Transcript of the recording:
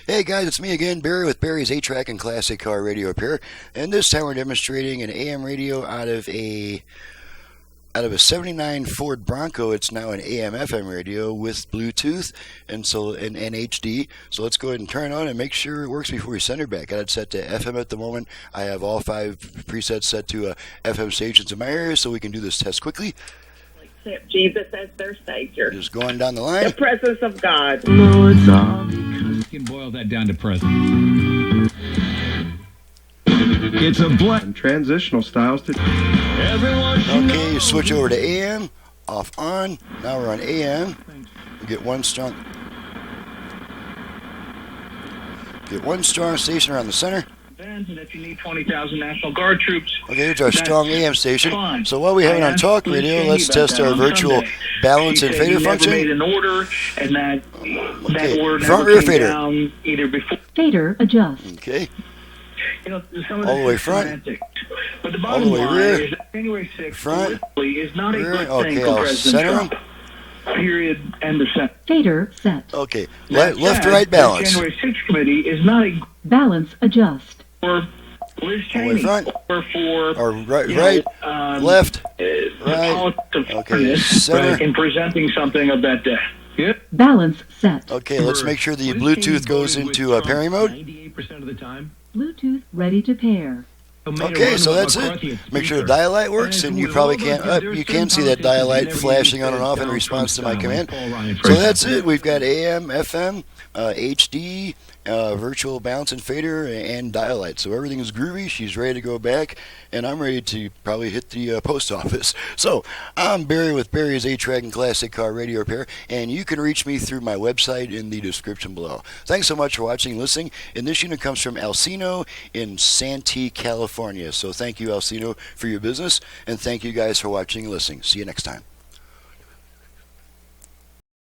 Hey guys, it's me again, Barry with Barry's 8-Track and Classic Car Radio Repair, and this time we're demonstrating an AM radio out of a 79 Ford Bronco. It's now an AM/FM radio with Bluetooth and HD. So let's go ahead and turn it on and make sure it works before we send her back. Got it set to FM at the moment. I have all 5 presets set to FM stations in my area, so we can do this test quickly. Accept Jesus as their Savior. Just going down the line. The presence of God. Lord's all because you can boil that down to present. It's a blend. Transitional styles to Okay, you switch over to AM, off on. Now we're on AM. We get one strong station around the center. And that you need 20,000 National Guard troops. Okay, here's our strong AM station. Fine. So while we have it on talk radio, let's test our virtual balance and fader function. Made an order, and that order front rear came fader. Down either before. Fader adjust. Okay. You know, some of All the this way is front. semantics. But the All bottom the way line rear. is that January 6th Front. politically is not a Rear. good Okay, thing for I'll President center Trump. Period. End of sentence. Fader set. Okay, That left to said, right balance. The January 6th committee is not a Balance adjust. for Liz All the way Cheney front. or for Or right, you know, right, left, the right. politics of Okay, fairness center. in presenting something of that day. Yep. Balance set. Okay, let's make sure the Bluetooth goes into pairing mode. 98% of the time. Bluetooth ready to pair. Okay, so that's it. Make sure the dial light works, and you probably can't. You can see that dial light flashing on and off in response to my command. So that's it. We've got AM, FM, HD, virtual balance and fader, and dial light. So everything is groovy. She's ready to go back, and I'm ready to probably hit the post office. So I'm Barry with Barry's 8-Track and Classic Car Radio Repair, and you can reach me through my website in the description below. Thanks so much for watching and listening. And this unit comes from Alcino in Santee, California. So thank you, Alcino, for your business, and thank you guys for watching and listening. See you next time.